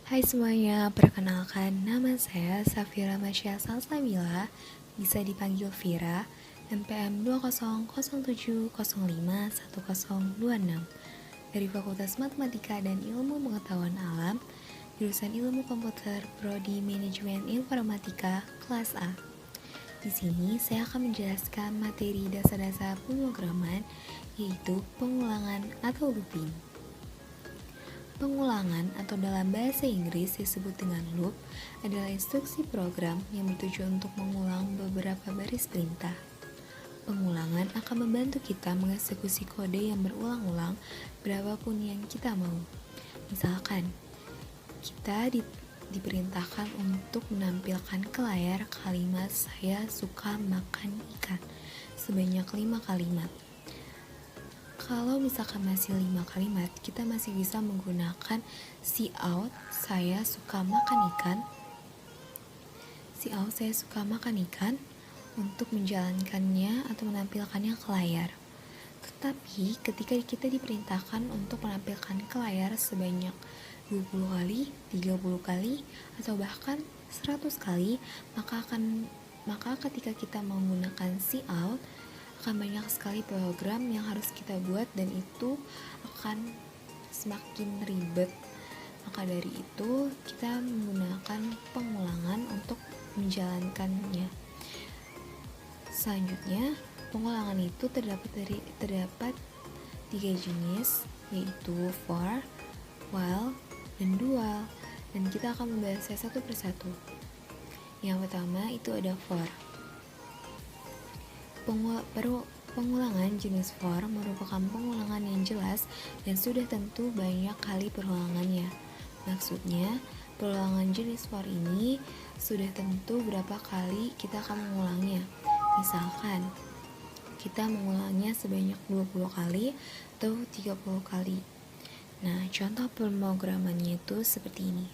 Hai semuanya, perkenalkan nama saya Safira Masya Salsabila, bisa dipanggil Vira, NPM 2007051026 dari Fakultas Matematika dan Ilmu Pengetahuan Alam, jurusan Ilmu Komputer, Prodi Manajemen Informatika, kelas A. Di sini saya akan menjelaskan materi dasar-dasar pemrograman, yaitu pengulangan atau looping. Pengulangan atau dalam bahasa Inggris disebut dengan loop adalah instruksi program yang bertujuan untuk mengulang beberapa baris perintah. Pengulangan akan membantu kita mengeksekusi kode yang berulang-ulang berapapun yang kita mau. Misalkan, kita diperintahkan untuk menampilkan ke layar kalimat "saya suka makan ikan" sebanyak 5 kalimat. Kalau misalkan masih 5 kalimat, kita masih bisa menggunakan cout saya suka makan ikan. Cout saya suka makan ikan untuk menjalankannya atau menampilkannya ke layar. Tetapi ketika kita diperintahkan untuk menampilkan ke layar sebanyak 20 kali, 30 kali, atau bahkan 100 kali, maka ketika kita menggunakan cout, akan banyak sekali program yang harus kita buat dan itu akan semakin ribet. Maka dari itu kita menggunakan pengulangan untuk menjalankannya. Selanjutnya, pengulangan itu terdapat 3 jenis, yaitu for, while, dan dual, dan kita akan membahasnya satu persatu. Yang pertama itu ada for. Pengulangan jenis for merupakan pengulangan yang jelas dan sudah tentu banyak kali perulangannya. Maksudnya, pengulangan jenis for ini sudah tentu berapa kali kita akan mengulangnya. Misalkan, kita mengulangnya sebanyak 20 kali atau 30 kali. Nah, contoh pemrogramannya itu seperti ini.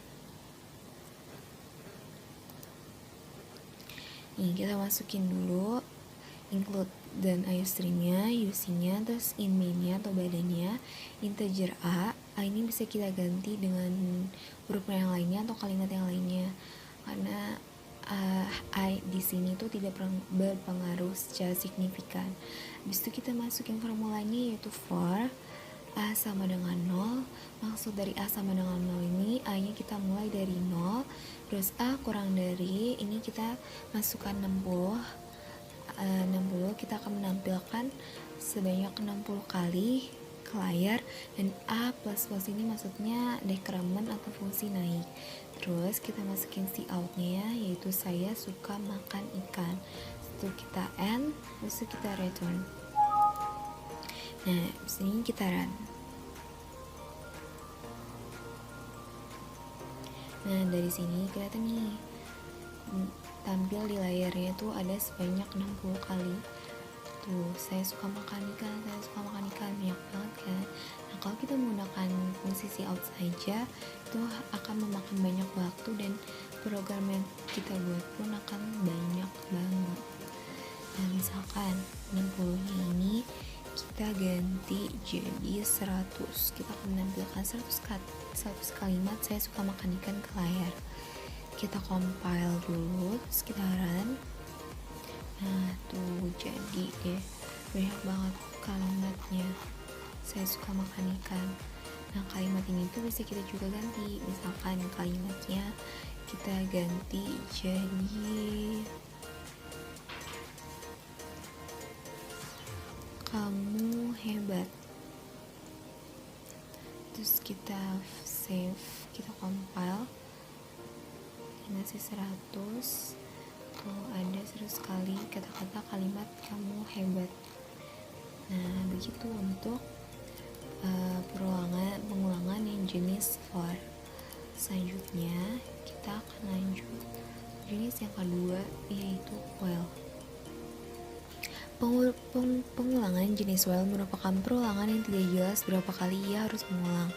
Nih, kita masukin dulu include dan iostream-nya, using-nya, terus in main-nya atau badannya, integer a ini bisa kita ganti dengan huruf yang lainnya atau kalimat yang lainnya, karena I di sini tuh tidak berpengaruh secara signifikan. Habis itu kita masukin formulanya, yaitu for a sama dengan 0. Maksud dari a sama dengan 0 ini, a nya kita mulai dari 0, terus a kurang dari, ini kita masukkan 60, kita akan menampilkan sebanyak 60 kali ke layar, dan a plus ini maksudnya dekremen atau fungsi naik. Terus kita masukin cout-nya, yaitu saya suka makan ikan. Setelah kita end, terus kita return. Nah, disini kita run. Nah, dari sini kelihatan nih, tampil di layarnya tuh ada sebanyak 60 kali. Tuh, saya suka makan ikan, banyak banget kan. Nah, kalau kita menggunakan fungsi cout saja, itu akan memakan banyak waktu dan program yang kita buat pun akan banyak banget. Nah, misalkan 60-nya ini kita ganti jadi 100. Kita akan menampilkan 100 kalimat saya suka makan ikan ke layar. Kita compile dulu, terus kita run. Nah, tuh jadi deh banyak banget kalimatnya saya suka makan ikan. Nah, kalimat ini tuh bisa kita juga ganti. Misalkan kalimatnya kita ganti jadi kamu hebat. Terus kita save, kita compile. Masih 100. Tuh ada 100 kali kata-kata kalimat kamu hebat. Nah, begitu untuk pengulangan yang jenis for. Selanjutnya kita akan lanjut jenis yang kedua, yaitu while. Pengulangan jenis while merupakan perulangan yang tidak jelas berapa kali ia harus mengulang.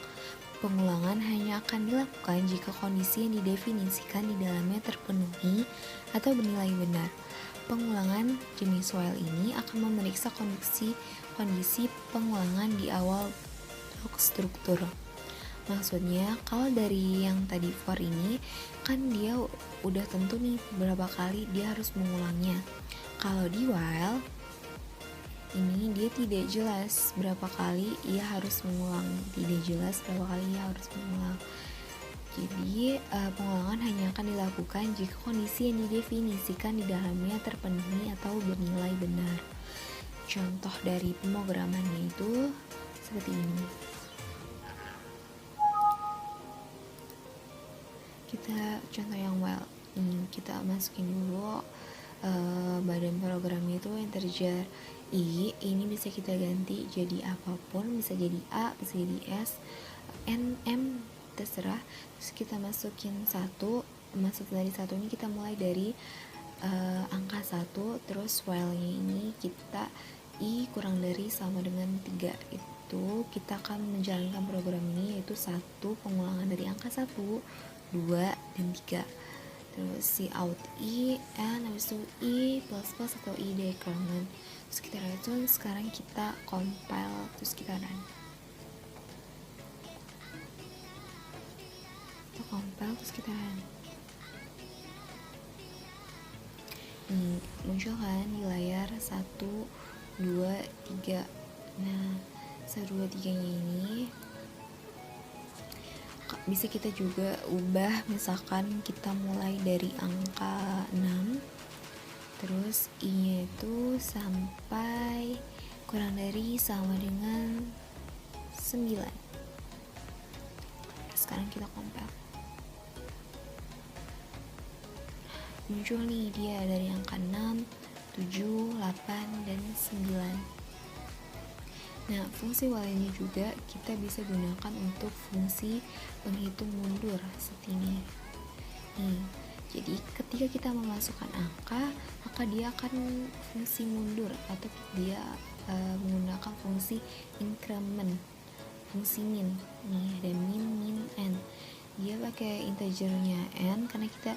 Pengulangan hanya akan dilakukan jika kondisi yang didefinisikan di dalamnya terpenuhi atau bernilai benar. Pengulangan jenis while ini akan memeriksa kondisi pengulangan di awal blok struktur. Maksudnya kalau dari yang tadi for ini kan dia udah tentu nih berapa kali dia harus mengulangnya. Kalau di while ini dia tidak jelas berapa kali ia harus mengulang, tidak jelas berapa kali ia harus mengulang. Jadi pengulangan hanya akan dilakukan jika kondisi yang didefinisikan di dalamnya terpenuhi atau bernilai benar. Contoh dari pemrogramannya itu seperti ini. Kita contoh yang while ini kita masukin dulu badan programnya itu integer i, ini bisa kita ganti jadi apapun, bisa jadi a, bisa jadi s, n, m, terserah. Terus kita masukin satu, masuk dari satu ini kita mulai dari angka 1, terus while nya ini kita i kurang dari sama dengan 3, itu kita akan menjalankan program ini yaitu 1 pengulangan dari angka 1, 2, dan 3. Terus si out i, and habis itu i plus plus atau i decrement. Terus kita run, sekarang kita compile, terus kita run. Kita compile, terus kita run. Muncul kan di layar 1, 2, 3. Nah 1, 2, 3 nya ini bisa kita juga ubah, misalkan kita mulai dari angka 6 terus i nya itu sampai kurang dari sama dengan 9. Sekarang kita compile, muncul nih dia dari angka 6, 7, 8, dan 9. Nah, fungsi while ini juga kita bisa gunakan untuk fungsi penghitung mundur seperti ini. Jadi ketika kita memasukkan angka, maka dia akan fungsi mundur atau dia menggunakan fungsi increment, fungsi min. Nih ada min, n. Dia pakai integernya n karena kita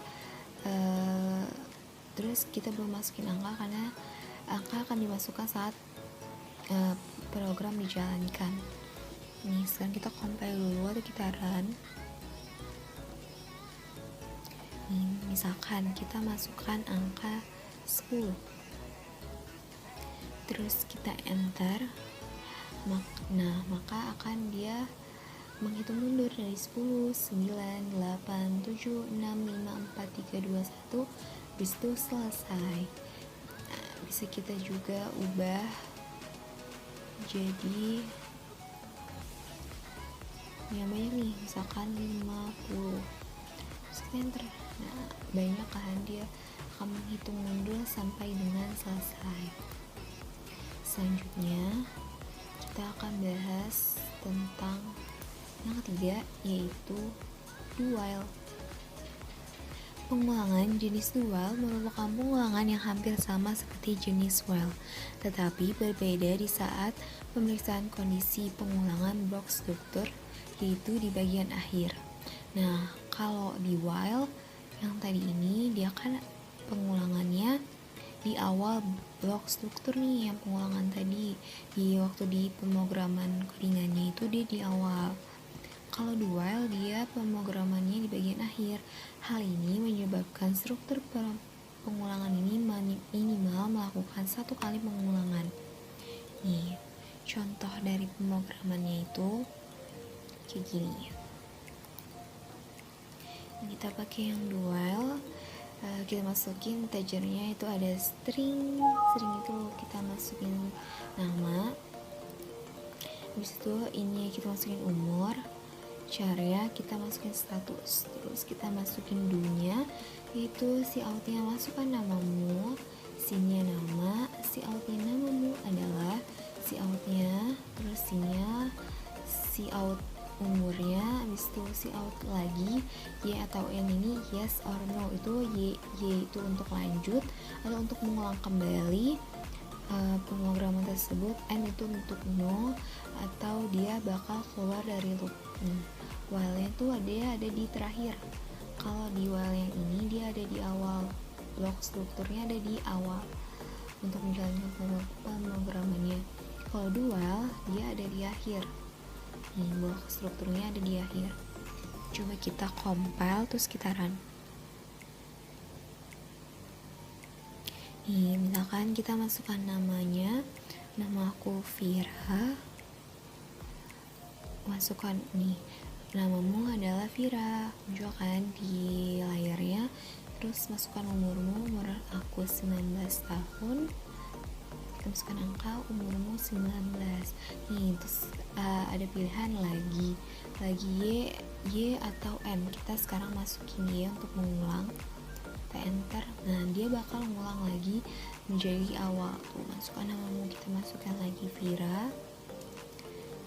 terus kita belum masukin angka karena angka akan dimasukkan saat program dijalankan. Nih sekarang kita compile dulu atau kita run. Nih, misalkan kita masukkan angka 10, terus kita enter, maka akan dia menghitung mundur dari 10, 9, 8, 7, 6, 5, 4, 3, 2, 1. Habis itu selesai. Nah, bisa kita juga ubah jadi yang banyak nih, misalkan 50, terus kita enter. Nah banyak kan, dia akan menghitung mundur sampai dengan selesai. Selanjutnya kita akan bahas tentang yang ketiga, yaitu do while. Pengulangan jenis do while merupakan pengulangan yang hampir sama seperti jenis while, tetapi berbeda di saat pemeriksaan kondisi pengulangan blok struktur, yaitu di bagian akhir. Nah, kalau di while yang tadi ini dia kan pengulangannya di awal blok struktur nih, yang pengulangan tadi di waktu di pemrograman codingannya itu dia di awal. Kalau di while dia pemrogramannya di bagian akhir. Hal ini menyebabkan struktur pengulangan ini minimal melakukan 1 kali pengulangan. Nih, contoh dari pemrogramannya itu kayak gini. Kita pakai yang do while, kita masukin integernya itu ada string itu kita masukin nama, habis itu ini kita masukin umur, cara kita masukin status, terus kita masukin do-nya, yaitu si outnya masukkan namamu, si-nya nama, si outnya namamu adalah si outnya, terus si-nya si out umurnya, habis itu si out lagi y atau n ini yes or no, itu y itu untuk lanjut atau untuk mengulang kembali pemrograman tersebut, n itu untuk no atau dia bakal keluar dari loop. While itu ada di terakhir. Kalau di while yang ini dia ada di awal, blok strukturnya ada di awal untuk menjalankan pemrogramannya. Kalau do while dia ada di akhir. Nih, blok strukturnya ada di akhir. Coba kita compile terus kita run. Nih, misalkan kita masukkan namanya, nama aku Vira, masukkan nih, namamu adalah Vira, muncul kan di layarnya. Terus masukkan umurmu, umur aku 19 tahun, kita masukkan angka umurmu 19. Nih, terus ada pilihan lagi Y atau N. Kita sekarang masukin Y untuk mengulang, kita enter. Nah, dia bakal ngulang lagi menjadi awal. Tuh, masukkan namamu, kita masukkan lagi Vira,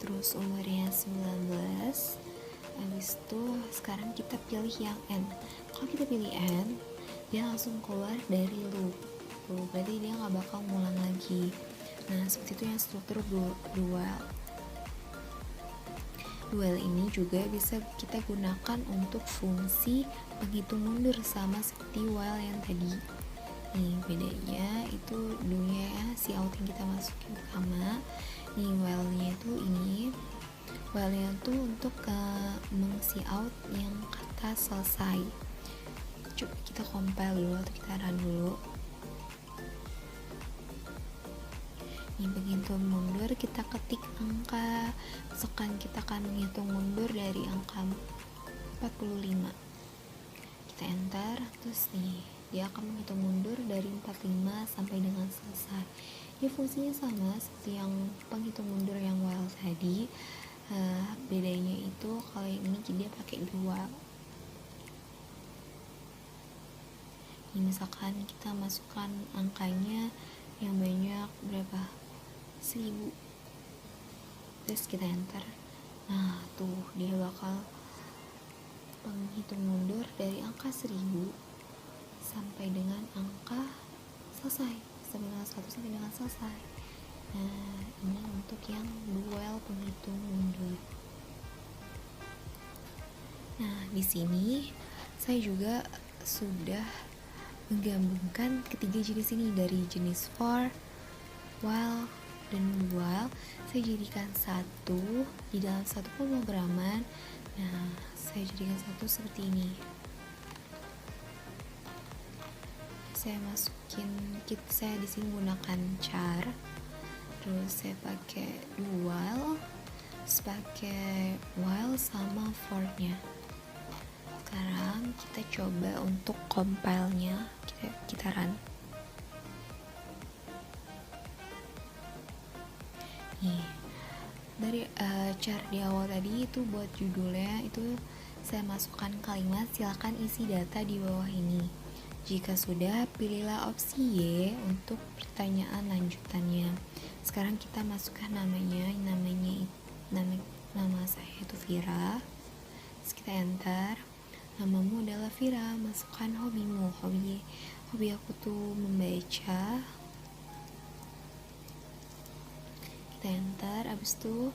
terus umurnya 19. Habis itu sekarang kita pilih yang N. Kalau kita pilih N, dia langsung keluar dari loop. Berarti dia nggak bakal ngulang lagi. Nah, seperti itu yang struktur dual. Dual ini juga bisa kita gunakan untuk fungsi penghitung mundur, sama seperti while yang tadi. Nih, bedanya itu dulunya ya, si out yang kita masukin pertama. Nih, while-nya itu ini. While-nya itu untuk mengisi out yang kata selesai. Coba kita compile dulu atau kita run dulu. Nih, begitu mundur kita ketik angka, misalkan kita akan menghitung mundur dari angka 45. Kita enter, terus nih dia akan menghitung mundur dari 45 sampai dengan selesai. Ini fungsinya sama seperti yang penghitung mundur yang while tadi. Bedanya itu kalau yang ini dia pakai dual. Ini misalkan kita masukkan angkanya yang banyak berapa, 1000, terus kita enter. Nah, tuh dia bakal menghitung mundur dari angka 1000 sampai dengan angka selesai, sampai dengan 1 sampai dengan selesai. Nah, ini untuk yang dual penghitung mundur. Nah, di sini saya juga sudah menggabungkan ketiga jenis ini, dari jenis for, while, dan dual. Saya jadikan satu di dalam satu pemrograman. Nah, saya jadikan satu seperti ini. Saya masukin, saya di sini menggunakan char, terus saya pakai dual, terus pakai while sama for-nya. Sekarang kita coba untuk compile-nya, kita run. Nih, dari char di awal tadi itu buat judulnya itu saya masukkan kalimat silakan isi data di bawah ini. Jika sudah, pilihlah opsi Y untuk pertanyaan lanjutannya. Sekarang kita masukkan namanya nama saya itu Vira. Terus kita enter. Namamu adalah Vira, masukkan hobimu. Hobi aku tuh membaca. Kita enter. Abis itu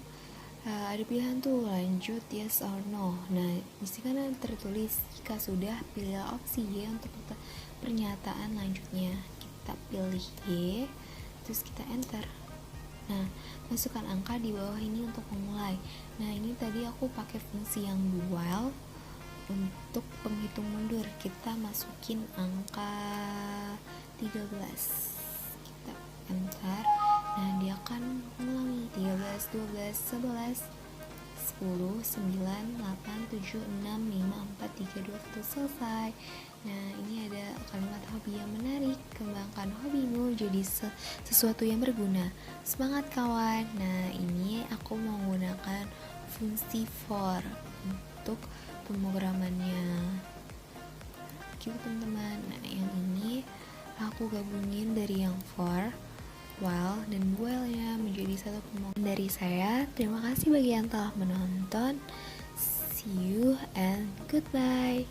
ada pilihan tuh lanjut yes or no. Nah, di sini kan tertulis jika sudah, pilih opsi Y untuk pernyataan lanjutnya. Kita pilih Y, terus kita enter. Nah, masukkan angka di bawah ini untuk memulai. Nah, ini tadi aku pakai fungsi yang dual untuk penghitung mundur. Kita masukin angka 13, kita enter. Nah, dia akan mengulangi 13, 12, 11, 10, 9, 8, 7, 6, 5, 4, 3, 2, 1, selesai. Nah, ini ada kalimat hobi yang menarik. Kembangkan hobimu jadi sesuatu yang berguna. Semangat kawan. Nah, ini aku mau menggunakan fungsi for untuk pemrogramannya. Gitu teman-teman. Nah, yang ini aku gabungin dari yang for, while, dan dual ya menjadi satu pemrograman dari saya. Terima kasih bagi yang telah menonton. See you and goodbye.